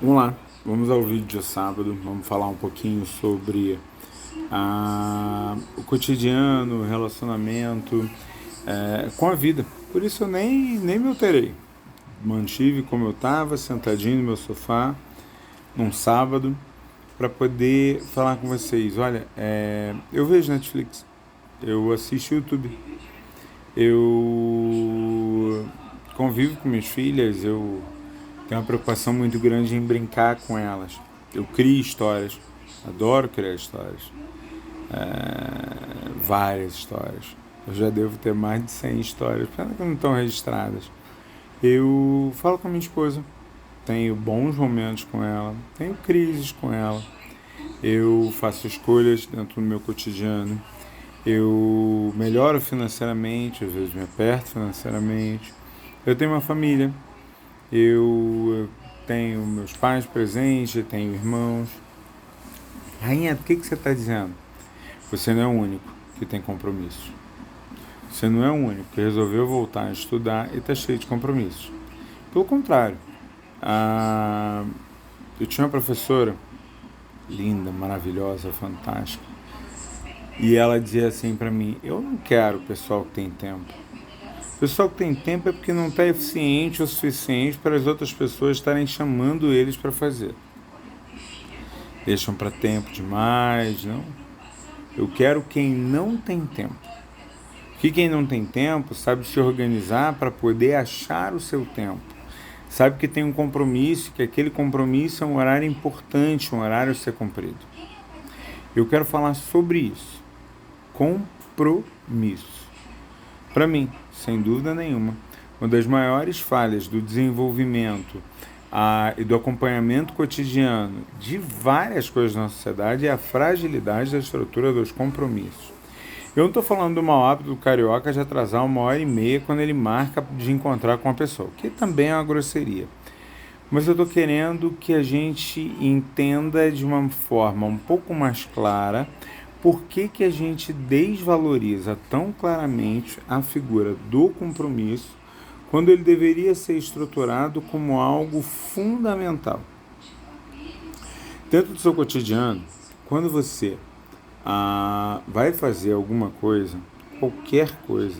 Vamos lá, vamos ao vídeo de sábado, vamos falar um pouquinho sobre o cotidiano, o relacionamento com a vida. Por isso eu nem me alterei. Mantive como eu estava, sentadinho no meu sofá, num sábado, para poder falar com vocês. Olha, eu vejo Netflix, eu assisto YouTube, eu convivo com minhas filhas, eu tenho uma preocupação muito grande em brincar com elas. Eu crio histórias, adoro criar histórias, várias histórias. Eu já devo ter mais de 100 histórias, pena que não estão registradas. Eu falo com a minha esposa, tenho bons momentos com ela, tenho crises com ela, eu faço escolhas dentro do meu cotidiano, eu melhoro financeiramente, às vezes me aperto financeiramente, eu tenho uma família, eu tenho meus pais presentes, tenho irmãos. Rainha, o que você está dizendo? Você não é o único que tem compromissos. Você não é o único que resolveu voltar a estudar e está cheio de compromissos. Pelo contrário, eu tinha uma professora linda, maravilhosa, fantástica, e ela dizia assim para mim: eu não quero o pessoal que tem tempo. O pessoal que tem tempo é porque não está eficiente o suficiente para as outras pessoas estarem chamando eles para fazer. Deixam para tempo demais, não? Eu quero quem não tem tempo. Que quem não tem tempo sabe se organizar para poder achar o seu tempo. Sabe que tem um compromisso, que aquele compromisso é um horário importante, um horário a ser cumprido. Eu quero falar sobre isso. Compromisso. Para mim, sem dúvida nenhuma, uma das maiores falhas do desenvolvimento e do acompanhamento cotidiano de várias coisas na sociedade é a fragilidade da estrutura dos compromissos. Eu não estou falando do mau hábito do carioca de atrasar 1h30 quando ele marca de encontrar com a pessoa, que também é uma grosseria. Mas eu estou querendo que a gente entenda de uma forma um pouco mais clara por que a gente desvaloriza tão claramente a figura do compromisso quando ele deveria ser estruturado como algo fundamental. Dentro do seu cotidiano, quando você vai fazer alguma coisa, qualquer coisa,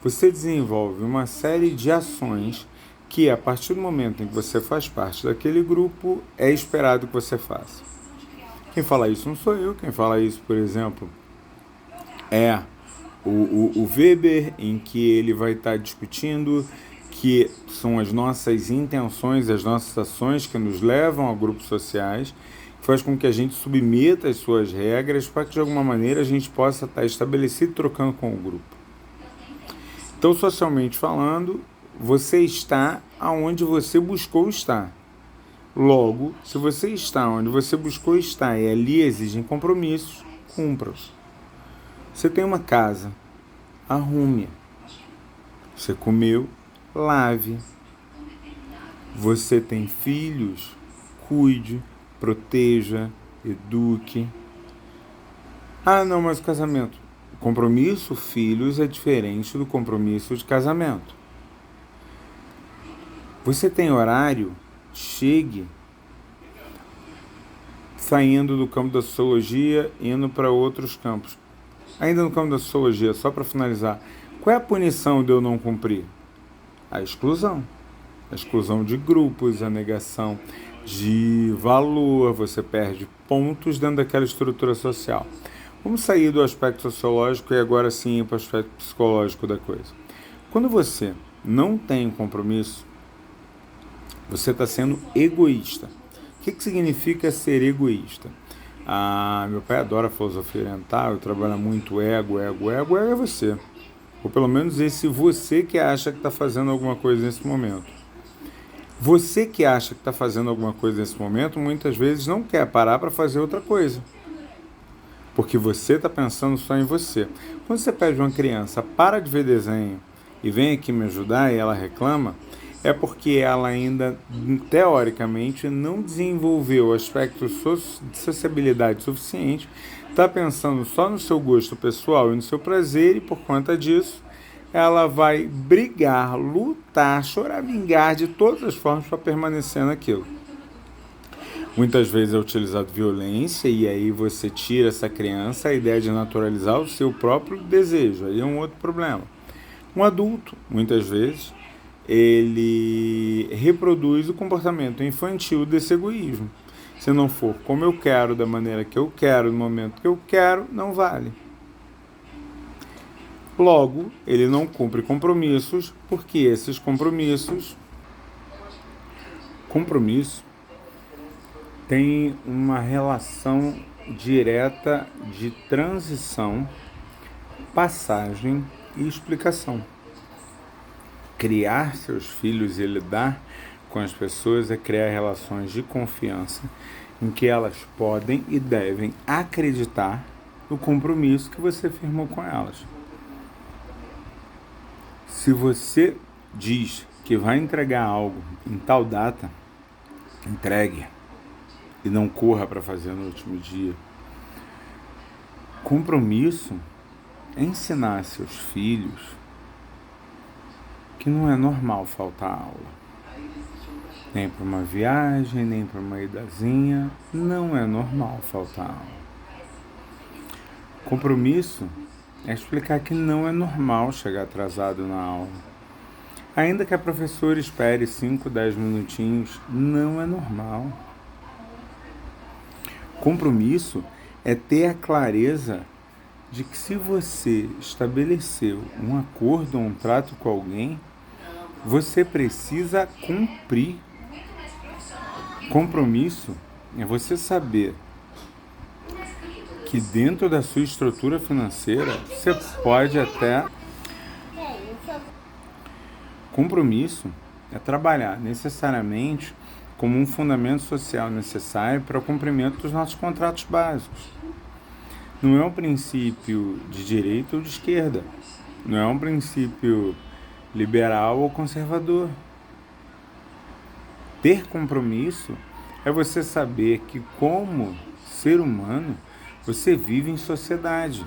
você desenvolve uma série de ações que, a partir do momento em que você faz parte daquele grupo, é esperado que você faça. Quem fala isso não sou eu, quem fala isso, por exemplo, é o Weber, em que ele vai estar discutindo que são as nossas intenções, as nossas ações que nos levam a grupos sociais, que faz com que a gente submeta as suas regras para que de alguma maneira a gente possa estar estabelecido trocando com o grupo. Então, socialmente falando, você está aonde você buscou estar. Logo, se você está onde você buscou estar e ali exigem compromissos, cumpra-os. Você tem uma casa, arrume-a. Você comeu, lave. Você tem filhos, cuide, proteja, eduque. Não, mas o casamento. O compromisso, filhos, é diferente do compromisso de casamento. Você tem horário? Chegue. Saindo do campo da sociologia, indo para outros campos. Ainda no campo da sociologia, só para finalizar, qual é a punição de eu não cumprir? A exclusão. A exclusão de grupos, a negação de valor, você perde pontos dentro daquela estrutura social. Vamos sair do aspecto sociológico e agora sim ir para o aspecto psicológico da coisa. Quando você não tem um compromisso, você está sendo egoísta. O que significa ser egoísta? Meu pai adora filosofia oriental, eu trabalho muito ego é você. Ou pelo menos esse você que acha que está fazendo alguma coisa nesse momento. Você que acha que está fazendo alguma coisa nesse momento, muitas vezes não quer parar para fazer outra coisa. Porque você está pensando só em você. Quando você pede uma criança, para de ver desenho e vem aqui me ajudar e ela reclama, é porque ela ainda, teoricamente, não desenvolveu o aspecto de sociabilidade suficiente, está pensando só no seu gosto pessoal e no seu prazer, e por conta disso, ela vai brigar, lutar, choramingar de todas as formas para permanecer naquilo. Muitas vezes é utilizado violência e aí você tira essa criança a ideia de naturalizar o seu próprio desejo. Aí é um outro problema. Um adulto, muitas vezes, ele reproduz o comportamento infantil desse egoísmo. Se não for como eu quero, da maneira que eu quero, no momento que eu quero, não vale. Logo, ele não cumpre compromissos, porque esses compromisso tem uma relação direta de transição, passagem e explicação. Criar seus filhos e lidar com as pessoas é criar relações de confiança em que elas podem e devem acreditar no compromisso que você firmou com elas. Se você diz que vai entregar algo em tal data, entregue e não corra para fazer no último dia. Compromisso é ensinar a seus filhos que não é normal faltar aula. Nem para uma viagem, nem para uma idazinha, não é normal faltar aula. Compromisso é explicar que não é normal chegar atrasado na aula. Ainda que a professora espere 5, 10 minutinhos, não é normal. Compromisso é ter a clareza de que se você estabeleceu um acordo ou um trato com alguém, você precisa cumprir. Compromisso é você saber que dentro da sua estrutura financeira você pode até... Compromisso é trabalhar necessariamente como um fundamento social necessário para o cumprimento dos nossos contratos básicos. Não é um princípio de direita ou de esquerda. Não é um princípio liberal ou conservador. Ter compromisso é você saber que, como ser humano, você vive em sociedade.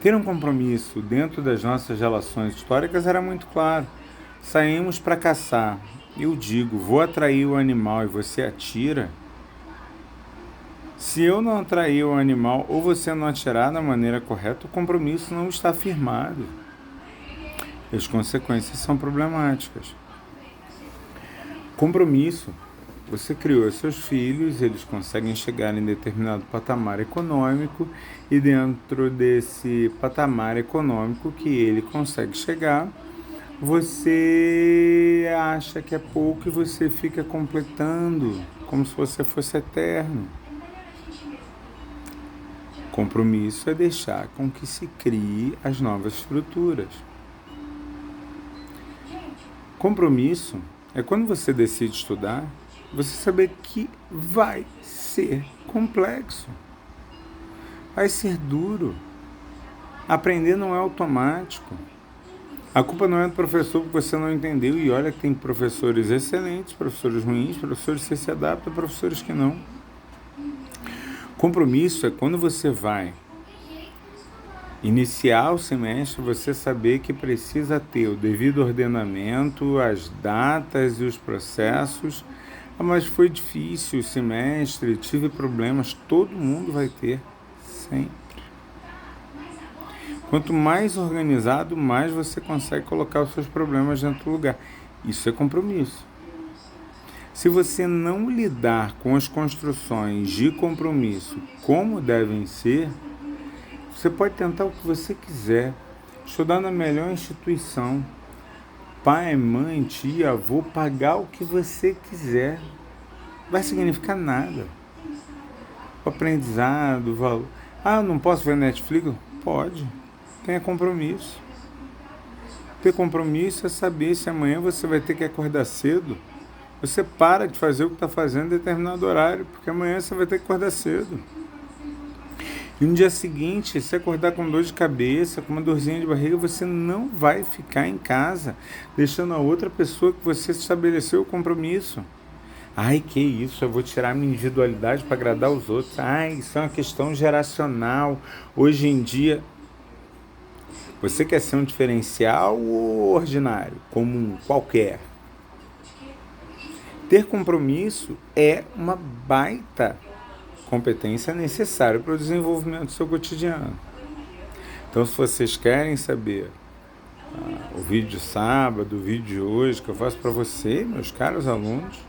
Ter um compromisso dentro das nossas relações históricas era muito claro. Saímos para caçar. Eu digo, vou atrair o animal e você atira. Se eu não atrair o animal ou você não atirar da maneira correta, o compromisso não está firmado. E as consequências são problemáticas. Compromisso. Você criou seus filhos, eles conseguem chegar em determinado patamar econômico e dentro desse patamar econômico que ele consegue chegar, você acha que é pouco e você fica completando como se você fosse eterno. Compromisso é deixar com que se crie as novas estruturas. Compromisso é quando você decide estudar, você saber que vai ser complexo, vai ser duro. Aprender não é automático. A culpa não é do professor que você não entendeu, e olha que tem professores excelentes, professores ruins, professores que se adaptam, professores que não. Compromisso é quando você vai iniciar o semestre, você saber que precisa ter o devido ordenamento, as datas e os processos. Mas foi difícil o semestre, tive problemas, todo mundo vai ter, sempre. Quanto mais organizado, mais você consegue colocar os seus problemas dentro do lugar. Isso é compromisso. Se você não lidar com as construções de compromisso como devem ser, você pode tentar o que você quiser, estudar na melhor instituição, pai, mãe, tia, avô, pagar o que você quiser. Vai significar nada. O aprendizado, o valor. Eu não posso ver Netflix? Pode. Tenha compromisso. Ter compromisso é saber se amanhã você vai ter que acordar cedo. Você para de fazer o que está fazendo em determinado horário, porque amanhã você vai ter que acordar cedo. E no dia seguinte, se acordar com dor de cabeça, com uma dorzinha de barriga, você não vai ficar em casa, deixando a outra pessoa que você estabeleceu o compromisso. Ai, que isso, eu vou tirar minha individualidade para agradar os outros. Ai, isso é uma questão geracional. Hoje em dia, você quer ser um diferencial ou ordinário, comum, qualquer? Ter compromisso é uma baita competência necessária para o desenvolvimento do seu cotidiano. Então, se vocês querem saber o vídeo de sábado, o vídeo de hoje que eu faço para você, meus caros alunos,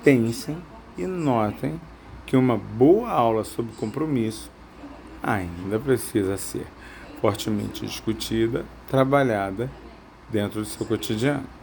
pensem e notem que uma boa aula sobre compromisso ainda precisa ser fortemente discutida, trabalhada dentro do seu cotidiano.